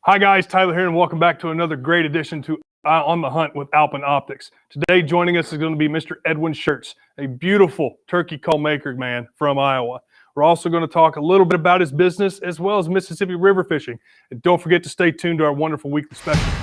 Hi guys, Tyler here, and welcome back to another great edition to On the Hunt with Alpen Optics. Today joining us is going to be Mr. Edwin Schertz, a beautiful turkey call maker man from Iowa. We're also going to talk a little bit about his business as well as Mississippi river fishing. And don't forget to stay tuned to our wonderful weekly special.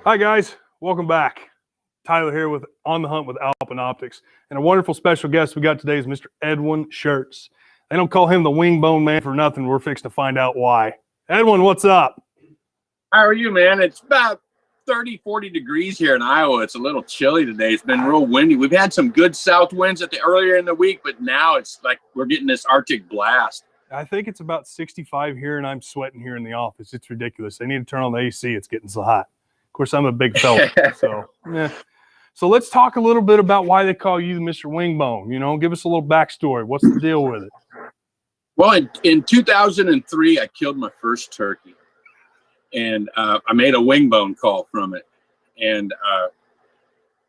Hi guys, welcome back. Tyler here with On the Hunt with Alpen Optics. And a wonderful special guest we got today is Mr. Edwin Schertz. They don't call him the Wingbone man for nothing. We're fixing to find out why. Edwin, what's up? How are you, man? It's about 30, 40 degrees here in Iowa. It's a little chilly today. It's been real windy. We've had some good south winds earlier in the week, but now it's like we're getting this Arctic blast. I think it's about 65 here, and I'm sweating here in the office. It's ridiculous. I need to turn on the AC. It's getting so hot. Of course, I'm a big fella, so yeah. So let's talk a little bit about why they call you Mr. Wingbone. You know, give us a little backstory. What's the deal with it? Well, in 2003, I killed my first turkey, and I made a wingbone call from it. And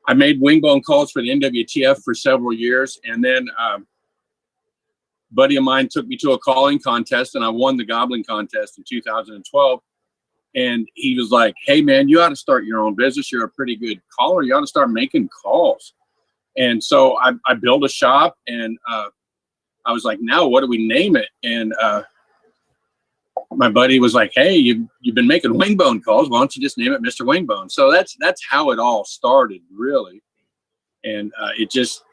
I made wingbone calls for the NWTF for several years, and then a buddy of mine took me to a calling contest, and I won the gobbling contest in 2012. And he was like, hey, man, you ought to start your own business. You're a pretty good caller. You ought to start making calls. And so I built a shop, and I was like, now what do we name it? And my buddy was like, hey, you've been making wingbone calls. Why don't you just name it Mr. Wingbone? So that's how it all started, really. And it just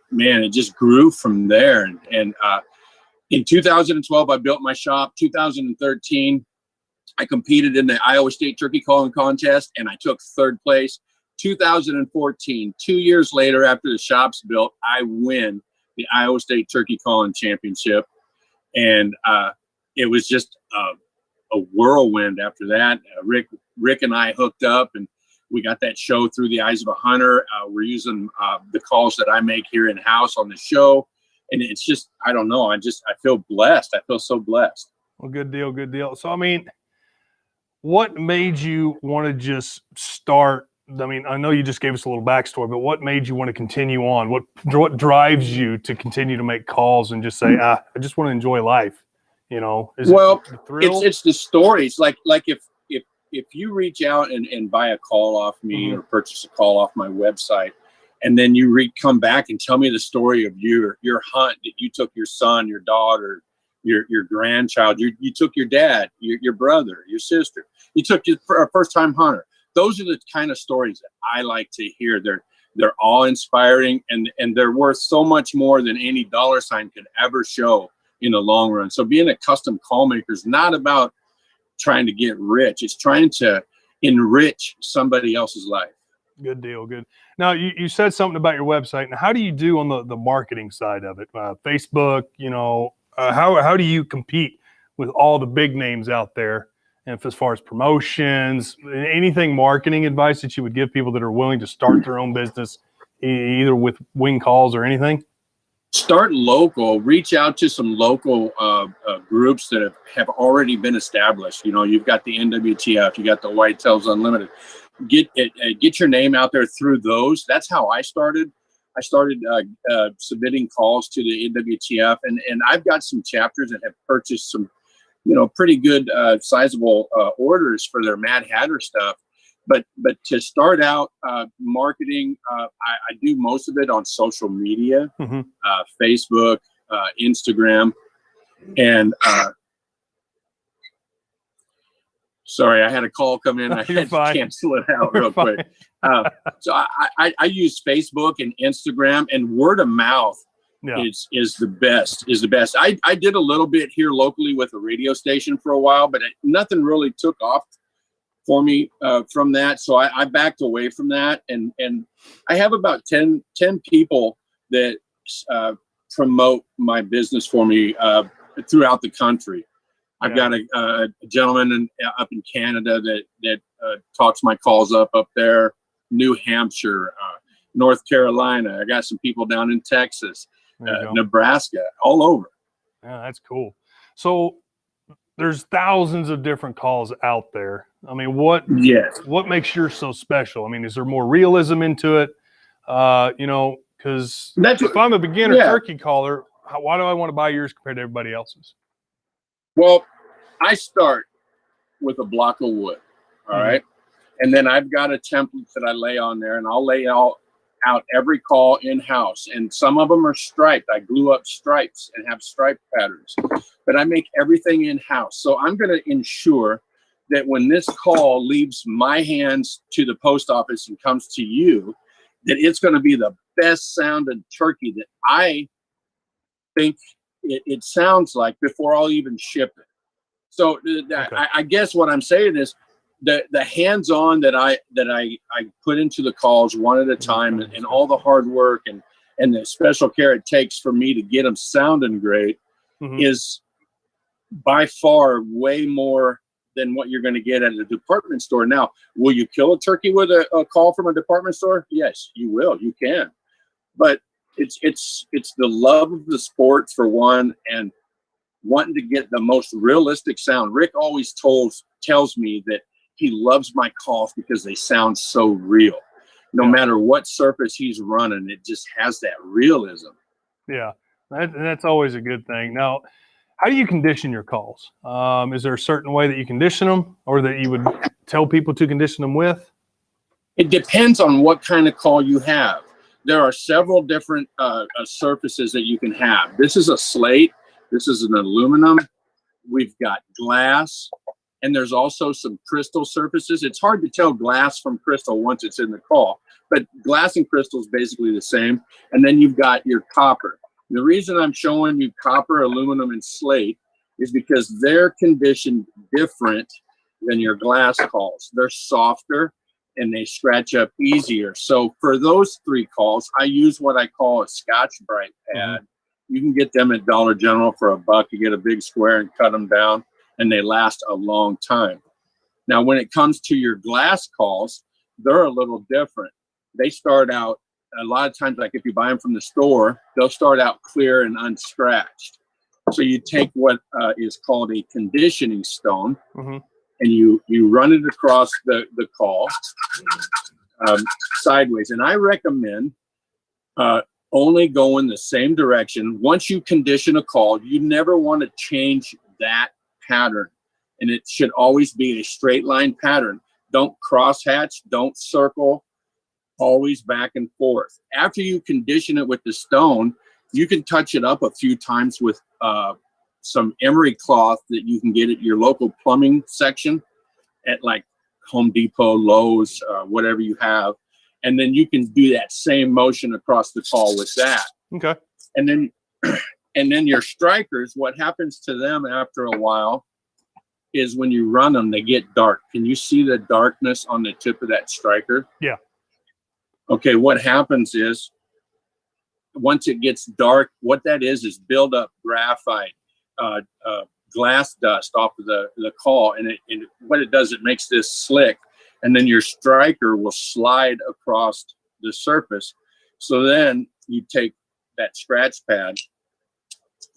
grew from there. And in 2012, I built my shop. 2013, I competed in the Iowa State Turkey Calling Contest, and I took third place. 2014, 2 years later, after the shop's built, I win the Iowa State Turkey Calling Championship. And it was just a whirlwind after that. Rick and I hooked up, and we got that show Through the Eyes of a Hunter. We're using the calls that I make here in-house on the show. And it's just, I don't know, I feel blessed. I feel so blessed. Well, good deal, good deal. So, I mean, what made you want to just start? I mean, I know you just gave us a little backstory, but what made you want to continue on? What drives you to continue to make calls and just say, I just want to enjoy life? You know, it's the stories. Like if you reach out and buy a call off me or purchase a call off my website, and then you come back and tell me the story of your hunt that you took your son, your daughter, your grandchild, you took your dad, your brother, your sister, you took your first time hunter. Those are the kind of stories that I like to hear. They're all inspiring, and they're worth so much more than any dollar sign could ever show in the long run. So being a custom call maker is not about trying to get rich. It's trying to enrich somebody else's life. Good deal. Good. Now, you said something about your website. Now, how do you do on the marketing side of it? Facebook, you know, how do you compete with all the big names out there? And as far as promotions, anything marketing advice that you would give people that are willing to start their own business, either with wing calls or anything? Start local. Reach out to some local groups that have already been established. You know, you've got the NWTF, you got the Whitetails Unlimited. Get your name out there through those. That's how I started. I started submitting calls to the NWTF, and I've got some chapters that have purchased some, you know, pretty good sizable orders for their Mad Hatter stuff. But to start out marketing, I do most of it on social media, Facebook, Instagram, and sorry, I had a call come in. I had to cancel it out real quick. So I use Facebook and Instagram, and word of mouth is the best. I did a little bit here locally with a radio station for a while, but nothing really took off for me from that. So I backed away from that. And I have about 10 people that promote my business for me throughout the country. I've got a gentleman up in Canada that talks my calls up there, New Hampshire, North Carolina. I got some people down in Texas, Nebraska, all over. Yeah, that's cool. So there's thousands of different calls out there. I mean, what makes yours so special? I mean, is there more realism into it? You know, because if I'm a beginner turkey caller, why do I want to buy yours compared to everybody else's? Well, I start with a block of wood, all right? And then I've got a template that I lay on there, and I'll lay out every call in-house. And some of them are striped. I glue up stripes and have stripe patterns. But I make everything in-house. So I'm going to ensure that when this call leaves my hands to the post office and comes to you, that it's going to be the best sounding turkey that I think it sounds like before I'll even ship it. So I guess what I'm saying is the hands-on that I put into the calls one at a time, and all the hard work and the special care it takes for me to get them sounding great is by far way more than what you're going to get at a department store. Now, will you kill a turkey with a call from a department store? Yes, you will. You can. But it's the love of the sport for one, and wanting to get the most realistic sound. Rick always tells me that he loves my calls because they sound so real. No matter what surface he's running, it just has that realism. Yeah, that's always a good thing. Now, how do you condition your calls? Is there a certain way that you condition them, or that you would tell people to condition them with? It depends on what kind of call you have. There are several different surfaces that you can have. This is a slate. This is an aluminum. We've got glass, and there's also some crystal surfaces. It's hard to tell glass from crystal once it's in the call, but glass and crystal is basically the same. And then you've got your copper. The reason I'm showing you copper, aluminum, and slate is because they're conditioned different than your glass calls. They're softer and they scratch up easier. So for those three calls, I use what I call a Scotch-Brite pad. You can get them at Dollar General for $1. You get a big square and cut them down, and they last a long time. Now, when it comes to your glass calls, they're a little different. They start out, a lot of times, like if you buy them from the store, they'll start out clear and unscratched. So you take what is called a conditioning stone, and you run it across the call sideways. And I recommend only go in the same direction. Once you condition a call, you never want to change that pattern. And it should always be a straight line pattern. Don't cross hatch, don't circle, always back and forth. After you condition it with the stone, you can touch it up a few times with some emery cloth that you can get at your local plumbing section at like Home Depot, Lowe's, whatever you have. And then you can do that same motion across the call with that. Okay. And then your strikers, what happens to them after a while is when you run them, they get dark. Can you see the darkness on the tip of that striker? Yeah. Okay, what happens is once it gets dark, what that is build up graphite, glass dust off of the call. And what it does, it makes this slick. And then your striker will slide across the surface. So then you take that scratch pad,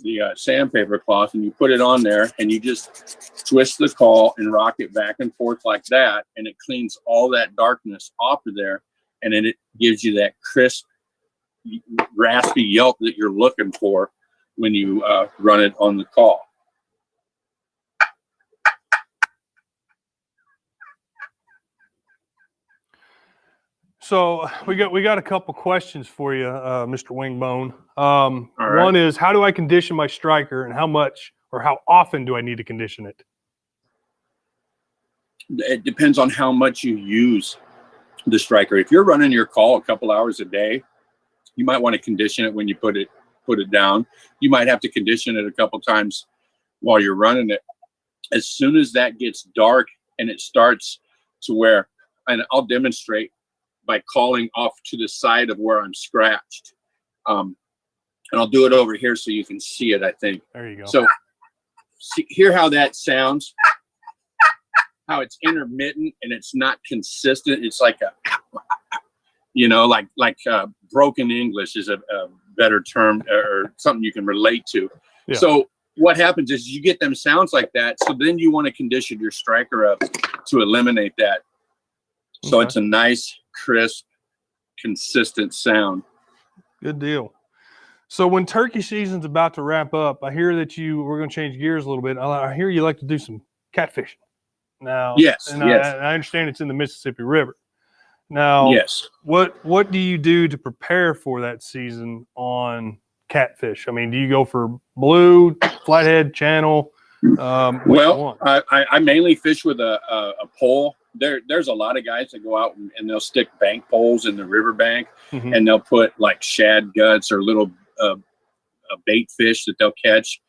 the sandpaper cloth, and you put it on there, and you just twist the call and rock it back and forth like that, and it cleans all that darkness off of there, and then it gives you that crisp, raspy yelp that you're looking for when you run it on the call. So we got a couple questions for you, Mr. Wingbone. Right. One is, how do I condition my striker, and how much or how often do I need to condition it? It depends on how much you use the striker. If you're running your call a couple hours a day, you might want to condition it when you put it down. You might have to condition it a couple times while you're running it. As soon as that gets dark and it starts to where, and I'll demonstrate by calling off to the side of where I'm scratched. And I'll do it over here so you can see it, I think. There you go. hear how that sounds, how it's intermittent and it's not consistent. It's like a, you know, like broken English is a better term or something you can relate to. Yeah. So what happens is you get them sounds like that. So then you want to condition your striker up to eliminate that. So it's a nice, crisp, consistent sound. Good deal. So when turkey season's about to wrap up, I hear that we're going to change gears a little bit. I hear you like to do some catfishing. Now, yes, and yes. I understand it's in the Mississippi River. Now, yes. What do you do to prepare for that season on catfish? I mean, do you go for blue, flathead, channel? Well, I mainly fish with a pole. There's a lot of guys that go out and they'll stick bank poles in the riverbank, and they'll put like shad guts or little bait fish that they'll catch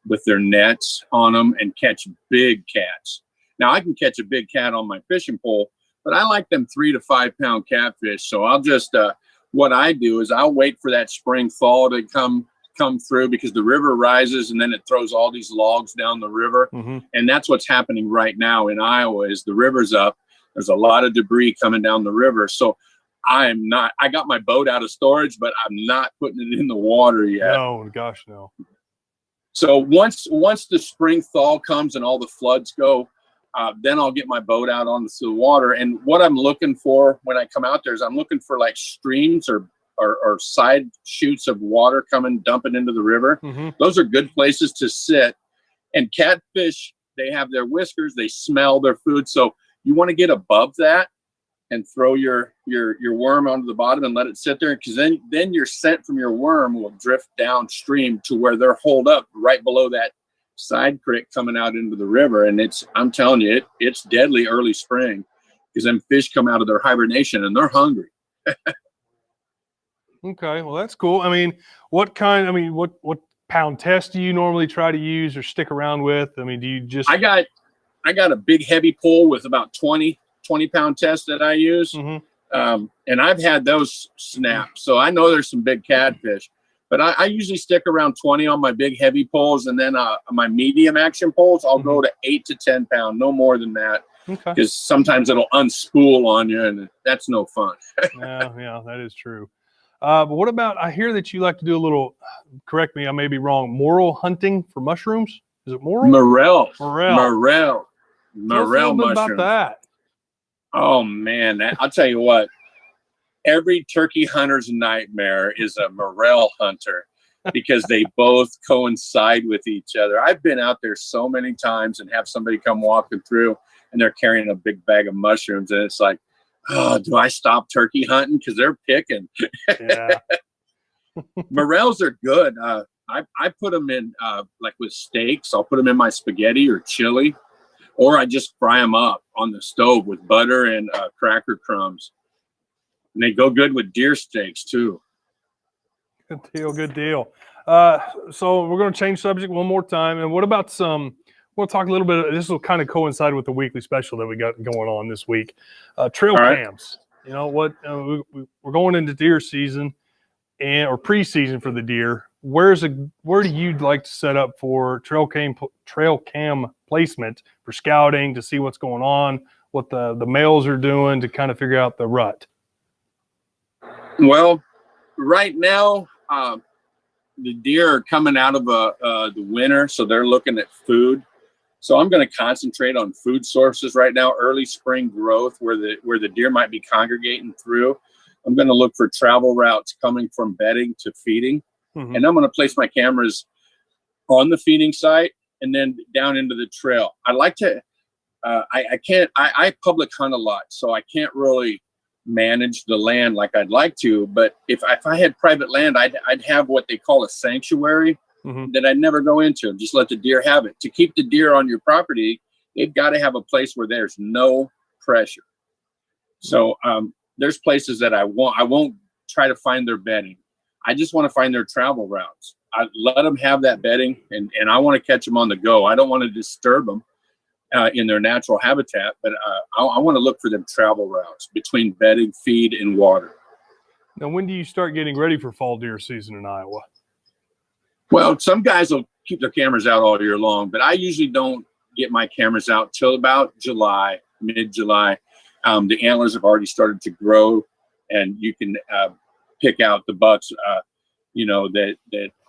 with their nets on them and catch big cats. Now I can catch a big cat on my fishing pole, but I like them 3 to 5 pound catfish. So I'll just what I do is I'll wait for that spring thaw to come through, because the river rises and then it throws all these logs down the river. And that's what's happening right now in Iowa is the river's up. There's a lot of debris coming down the river. So I got my boat out of storage, but I'm not putting it in the water yet. No, gosh, no. So once the spring thaw comes and all the floods go, then I'll get my boat out onto the water. And what I'm looking for when I come out there is I'm looking for like streams or side chutes of water dumping into the river. Those are good places to sit. And catfish, they have their whiskers, they smell their food. So you want to get above that and throw your worm onto the bottom and let it sit there, because then your scent from your worm will drift downstream to where they're holed up right below that side creek coming out into the river. And I'm telling you, it's deadly early spring, because them fish come out of their hibernation and they're hungry. Okay, well that's cool. I mean, what pound test do you normally try to use or stick around with? I mean, do you just? I got a big heavy pole with about 20 pound test that I use. And I've had those snap. So I know there's some big catfish, but I usually stick around 20 on my big heavy poles. And then my medium action poles, I'll go to 8 to 10 pound, no more than that. Okay. Because sometimes it'll unspool on you and that's no fun. Yeah, that is true. But what about, I hear that you like to do a little, correct me, I may be wrong, morel hunting for mushrooms? Is it morel? Morel mushrooms. About that. Oh man, I'll tell you what, every turkey hunter's nightmare is a morel hunter, because they both coincide with each other. I've been out there so many times and have somebody come walking through and they're carrying a big bag of mushrooms, and it's like, oh, do I stop turkey hunting? Because they're picking. Yeah. Morels are good. I put them in like with steaks. I'll put them in my spaghetti or chili, or I just fry them up on the stove with butter and cracker crumbs. And they go good with deer steaks too. Good deal. So we're going to change subject one more time. And what about we'll talk a little bit, this will kind of coincide with the weekly special that we got going on this week. Trail cams. You know what, we're going into deer season or pre-season for the deer. Where do you like to set up for trail cam placement for scouting, to see what's going on, what the males are doing, to kind of figure out the rut? Well, right now, the deer are coming out of the winter, so they're looking at food. So I'm going to concentrate on food sources right now, early spring growth, where the deer might be congregating through. I'm going to look for travel routes coming from bedding to feeding. And I'm going to place my cameras on the feeding site and then down into the trail. I like to, I public hunt a lot, so I can't really manage the land like I'd like to. But if I had private land, I'd have what they call a sanctuary that I'd never go into. Just let the deer have it. To keep the deer on your property, they've got to have a place where there's no pressure. So there's places that I won't try to find their bedding. I just want to find their travel routes. I let them have that bedding, and I want to catch them on the go. I don't want to disturb them in their natural habitat, but I want to look for them travel routes between bedding, feed, and water. Now, when do you start getting ready for fall deer season in Iowa? Well, some guys will keep their cameras out all year long, but I usually don't get my cameras out till about July, mid-July. The antlers have already started to grow, and you can pick out the bucks, you know, that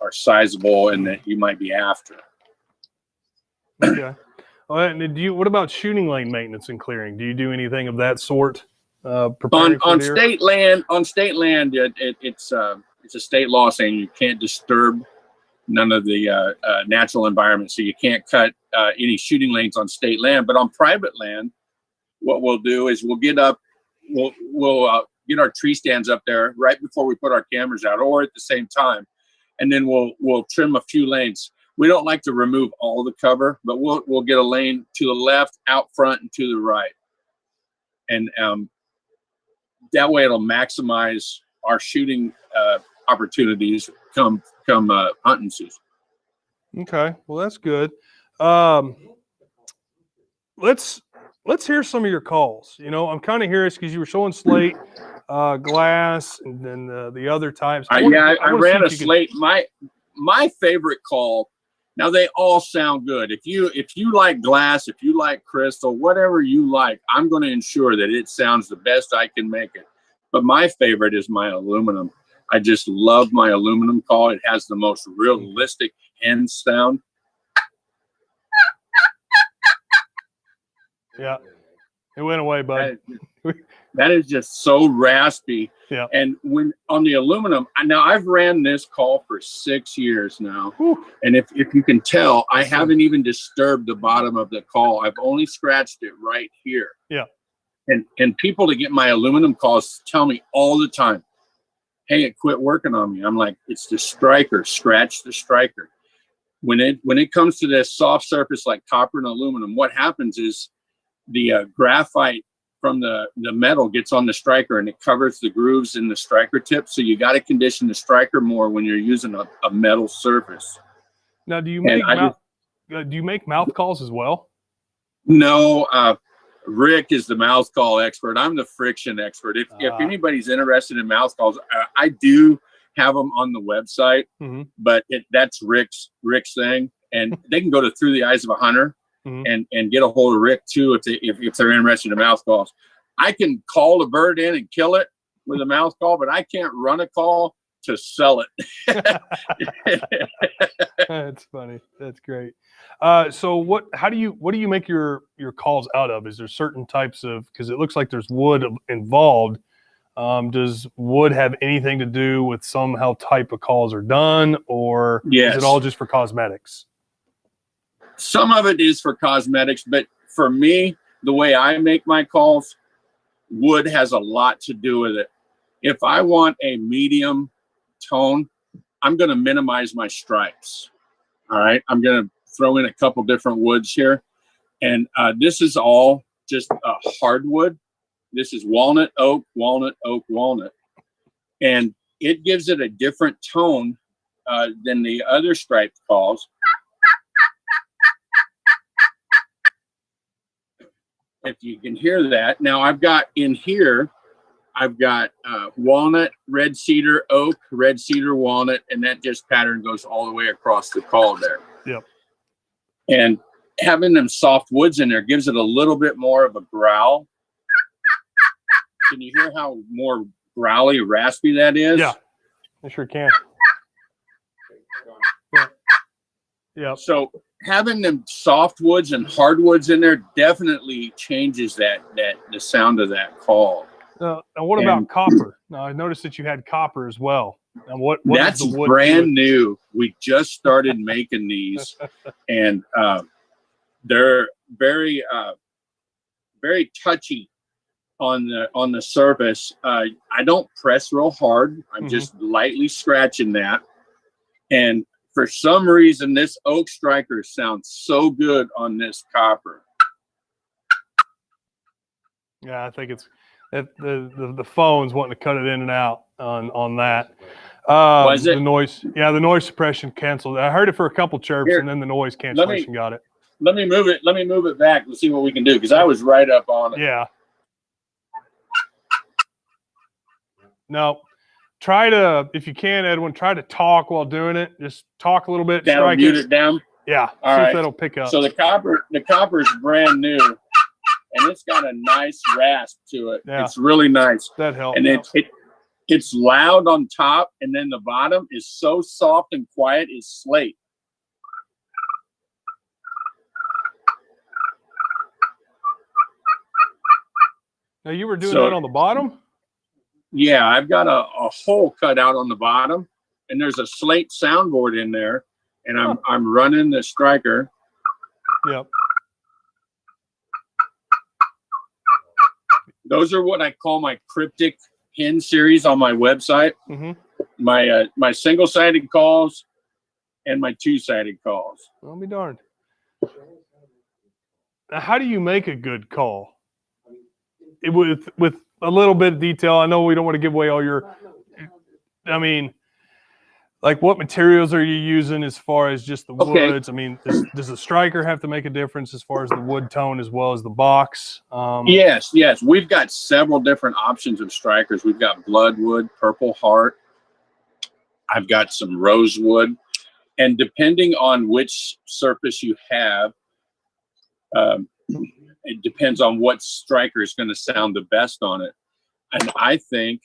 are sizable and that you might be after. Okay. And what about shooting lane maintenance and clearing? Do you do anything of that sort? On state land, it's a state law saying you can't disturb none of the natural environment, so you can't cut any shooting lanes on state land. But on private land, what we'll do is we'll get up, we'll get our tree stands up there right before we put our cameras out, or at the same time, and then we'll trim a few lanes. We don't like to remove all the cover, but we'll get a lane to the left, out front, and to the right, and that way it'll maximize our shooting opportunities come hunting season. Okay, well that's good. Let's hear some of your calls. You know, I'm kind of curious because you were showing slate, glass, and then the other types. I ran a slate. My favorite call. Now they all sound good. If you like glass, if you like crystal, whatever you like, I'm going to ensure that it sounds the best I can make it. But my favorite is my aluminum. I just love my aluminum call. It has the most realistic hen sound. Yeah, it went away, bud. That is just so raspy. Yeah. And when on the aluminum, now I've ran this call for 6 years now. Whew. And if you can tell, I haven't even disturbed the bottom of the call. I've only scratched it right here. Yeah. And people that get my aluminum calls tell me all the time, hey, it quit working on me. I'm like, it's the striker. Scratch the striker. When it comes to this soft surface like copper and aluminum, what happens is the graphite from the metal gets on the striker and it covers the grooves in the striker tip. So you got to condition the striker more when you're using a metal surface. Now, do you make mouth calls as well? No, Rick is the mouth call expert. I'm the friction expert. If anybody's interested in mouth calls, I do have them on the website, but that's Rick's thing, and they can go to Through the Eyes of a Hunter. And get a hold of Rick too if they're interested in mouth calls. I can call a bird in and kill it with a mouth call, but I can't run a call to sell it. That's funny. That's great. So what do you make your calls out of? Is there certain types of, because it looks like there's wood involved. Does wood have anything to do with how type of calls are done, or is it all just for cosmetics? Some of it is for cosmetics, but for me, the way I make my calls, wood has a lot to do with it. If I want a medium tone, I'm going to minimize my stripes. All right. I'm going to throw in a couple different woods here. And this is all just hardwood. This is walnut, oak, walnut, oak, walnut. And it gives it a different tone than the other striped calls. If you can hear that. Now I've got in here, I've got walnut, red cedar, oak, red cedar, walnut, and that just pattern goes all the way across the call there. Yep. And having them soft woods in there gives it a little bit more of a growl. Can you hear how more growly, raspy that is? Yeah, I sure can. Yeah. So having them soft woods and hardwoods in there definitely changes the sound of that call. Now what about copper? Now I noticed that you had copper as well. Now what that's is the wood brand new. We just started making these, and they're very very touchy on the surface. I don't press real hard. I'm just lightly scratching that, and for some reason, this oak striker sounds so good on this copper. Yeah, I think it's the phone's wanting to cut it in and out on that. Was it? The noise? Yeah, the noise suppression canceled. I heard it for a couple chirps, Here, and then the noise cancellation got it. Let me move it. Let me move it back and see what we can do, because I was right up on it. Yeah. No. try to, if you can, Edwin, try to talk while doing it. Just talk a little bit. That'll Strike mute it down. Yeah. All See right. if that'll pick up. So the copper is brand new, and it's got a nice rasp to it. Yeah. It's really nice. That helps. And it's loud on top, and then the bottom is so soft and quiet. It's slate. Now you were doing that on the bottom? Yeah, I've got a hole cut out on the bottom, and there's a slate soundboard in there, and I'm running the striker. Yep. Those are what I call my cryptic pin series on my website. Mm-hmm. My single-sided calls and my two-sided calls. I'll be darned. Now, how do you make a good call? With a little bit of detail. I know we don't want to give away all your. I mean, like, what materials are you using as far as just the woods? I mean, does the striker have to make a difference as far as the wood tone as well as the box? Yes. We've got several different options of strikers. We've got bloodwood, purple heart. I've got some rosewood, and depending on which surface you have, it depends on what striker is going to sound the best on it. And I think,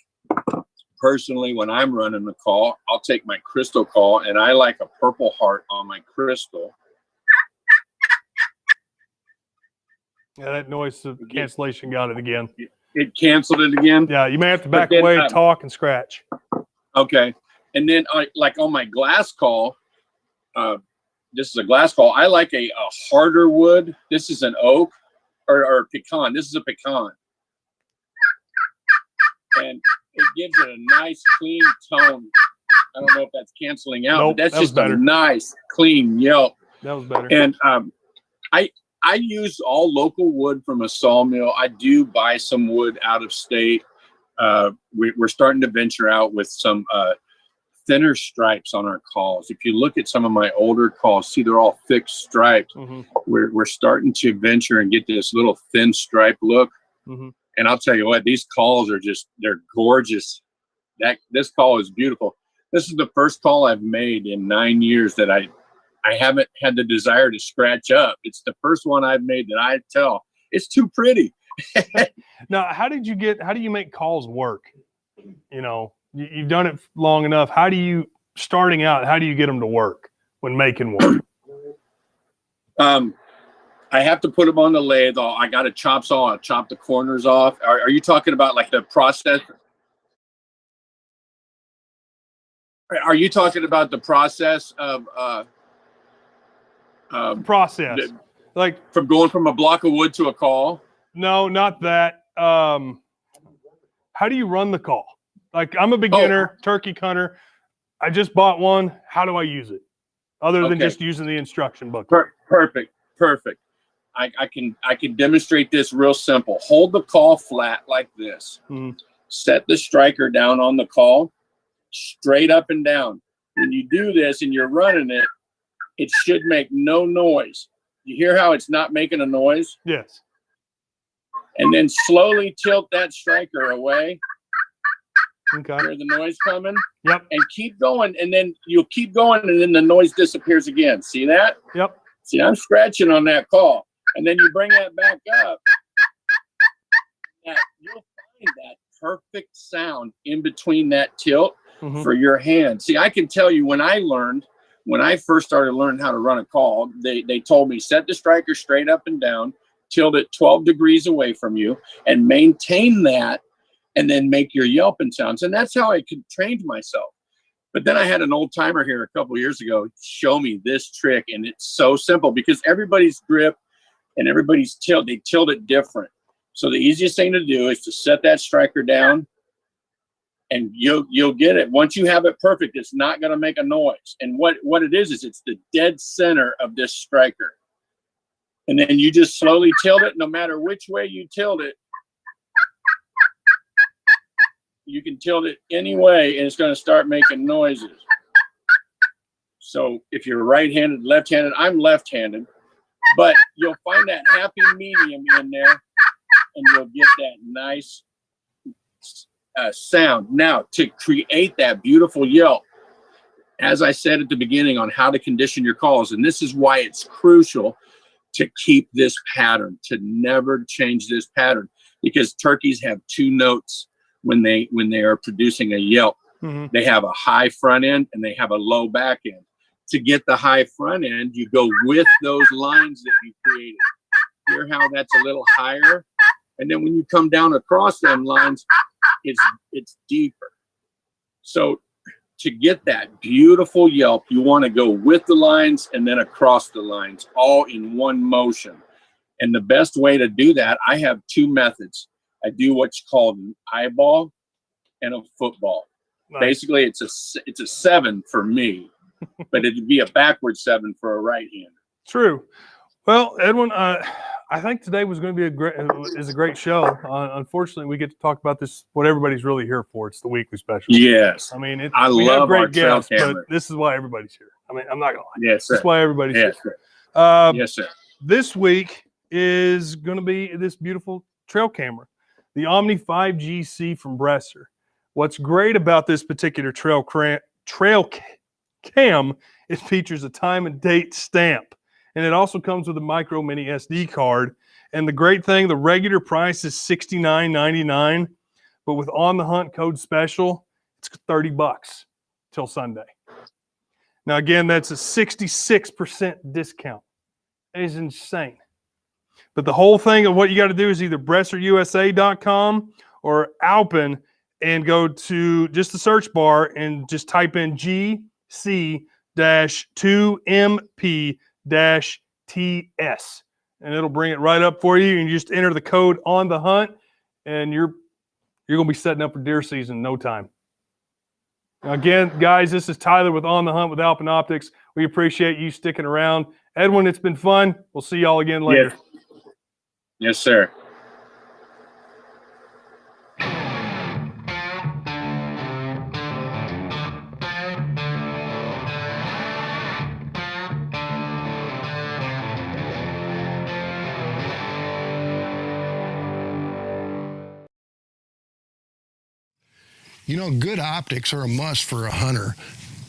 personally, when I'm running the call, I'll take my crystal call, and I like a purple heart on my crystal. Yeah, that noise cancellation got it again. It canceled it again? Yeah, you may have to back away, talk, and scratch. Okay. And then, like on my glass call, this is a glass call. I like a harder wood. This is an oak or pecan. This is a pecan. And it gives it a nice, clean tone. I don't know if that's canceling out, nope, but that's just a nice, clean yelp. That was better. And I use all local wood from a sawmill. I do buy some wood out of state. We're starting to venture out with some thinner stripes on our calls. If you look at some of my older calls, see, they're all thick stripes. Mm-hmm. We're starting to venture and get this little thin stripe look. Mm-hmm. And I'll tell you what, these calls are they're gorgeous. This call is beautiful. This is the first call I've made in 9 years that I haven't had the desire to scratch up. It's the first one I've made that I tell it's too pretty. Now, how do you make calls work? You know, you've done it long enough. Starting out, how do you get them to work when making one? I have to put them on the lathe. I got a chop saw. I'll chop the corners off. Are you talking about like the process? Are you talking about the process of like from going from a block of wood to a call? No, not that. How do you run the call? Like, I'm a beginner turkey hunter. I just bought one. How do I use it? Other than just using the instruction book. Perfect. I can demonstrate this real simple. Hold the call flat like this. Mm-hmm. Set the striker down on the call, straight up and down. When you do this and you're running it, it should make no noise. You hear how it's not making a noise? Yes. And then slowly tilt that striker away. Okay. Hear the noise coming? Yep. And keep going, and then you'll keep going, and then the noise disappears again. See that? Yep. See, I'm scratching on that call. And then you bring that back up. You'll find that perfect sound in between that tilt for your hand. See, I can tell you when I first started learning how to run a call, they told me set the striker straight up and down, tilt it 12 degrees away from you, and maintain that, and then make your yelping sounds. And that's how I could train myself. But then I had an old timer here a couple of years ago show me this trick, and it's so simple because everybody's grip and everybody's tilt, they tilt it different. So the easiest thing to do is to set that striker down, and you'll get it. Once you have it perfect, it's not going to make a noise. And what it is it's the dead center of this striker. And then you just slowly tilt it. No matter which way you tilt it, you can tilt it any way, and it's going to start making noises. So if you're right-handed, left-handed, I'm left-handed, but you'll find that happy medium in there, and you'll get that nice sound. Now, to create that beautiful yelp, as I said at the beginning on how to condition your calls, and this is why it's crucial to keep this pattern, to never change this pattern, because turkeys have two notes when they are producing a yelp. Mm-hmm. They have a high front end and they have a low back end. To get the high front end, you go with those lines that you created. Hear how that's a little higher? And then when you come down across them lines, it's deeper. So to get that beautiful yelp, you want to go with the lines and then across the lines, all in one motion. And the best way to do that, I have two methods. I do what's called an eyeball and a football. Nice. Basically, it's a 7 for me, but it'd be a backward 7 for a right-hander. True. Well, Edwin, I think today was going to be a great show. Unfortunately, we get to talk about this, what everybody's really here for. It's the weekly special. Yes. I mean, I love great guests, but this is why everybody's here. I mean, I'm not going to lie. Yes, sir. That's why everybody's here. Sir. Yes, sir. This week is going to be this beautiful trail camera, the Omni 5GC from Bresser. What's great about this particular trail cam, it features a time and date stamp. And it also comes with a micro mini SD card. And the great thing, the regular price is $69.99, but with On the Hunt code special, it's $30 till Sunday. Now, again, that's a 66% discount. It is insane. But the whole thing of what you got to do is either BresserUSA.com or Alpen and go to just the search bar and just type in GC-2MP-TS, and it'll bring it right up for you. And you just enter the code On the Hunt, and you're going to be setting up for deer season in no time. Now, again, guys, this is Tyler with On the Hunt with Alpen Optics. We appreciate you sticking around. Edwin, it's been fun. We'll see y'all again later. Yes, sir. You know, good optics are a must for a hunter,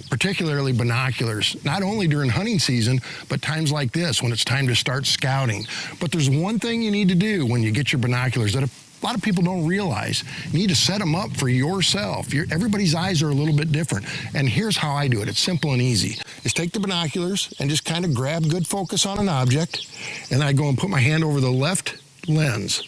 particularly binoculars, not only during hunting season, but times like this when it's time to start scouting. But there's one thing you need to do when you get your binoculars that a lot of people don't realize. You need to set them up for yourself. Everybody's eyes are a little bit different. And here's how I do it. It's simple and easy. Just take the binoculars and just kind of grab good focus on an object. And I go and put my hand over the left lens.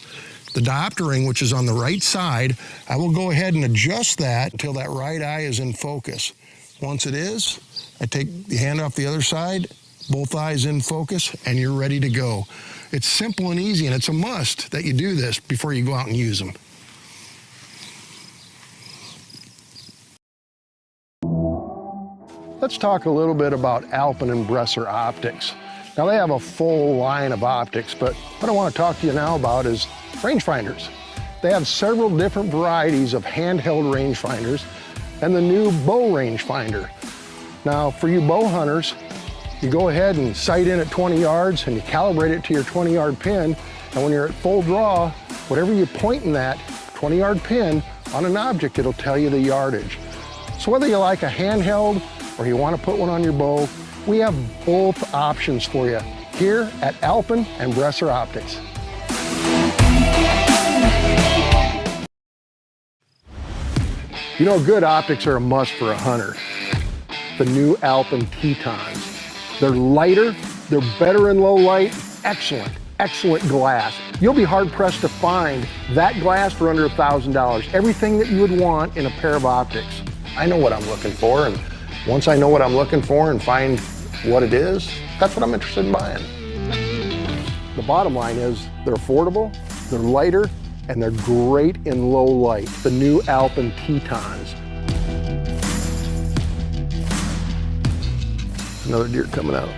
The dioptering, which is on the right side, I will go ahead and adjust that until that right eye is in focus. Once it is, I take the hand off the other side, both eyes in focus, and you're ready to go. It's simple and easy, and it's a must that you do this before you go out and use them. Let's talk a little bit about Alpen and Bresser optics. Now, they have a full line of optics, but what I want to talk to you now about is rangefinders. They have several different varieties of handheld rangefinders and the new bow rangefinder. Now, for you bow hunters, you go ahead and sight in at 20 yards and you calibrate it to your 20-yard pin, and when you're at full draw, whatever you point in that 20-yard pin on an object, it'll tell you the yardage. So whether you like a handheld or you want to put one on your bow, we have both options for you here at Alpen and Bresser Optics. You know, good optics are a must for a hunter. The new Alpen Tetons. They're lighter, they're better in low light, excellent glass. You'll be hard pressed to find that glass for under $1,000. Everything that you would want in a pair of optics. I know what I'm looking for, and once I know what I'm looking for and find what it is, that's what I'm interested in buying. The bottom line is they're affordable, they're lighter, and they're great in low light. The new Alpen Tetons. Another deer coming out.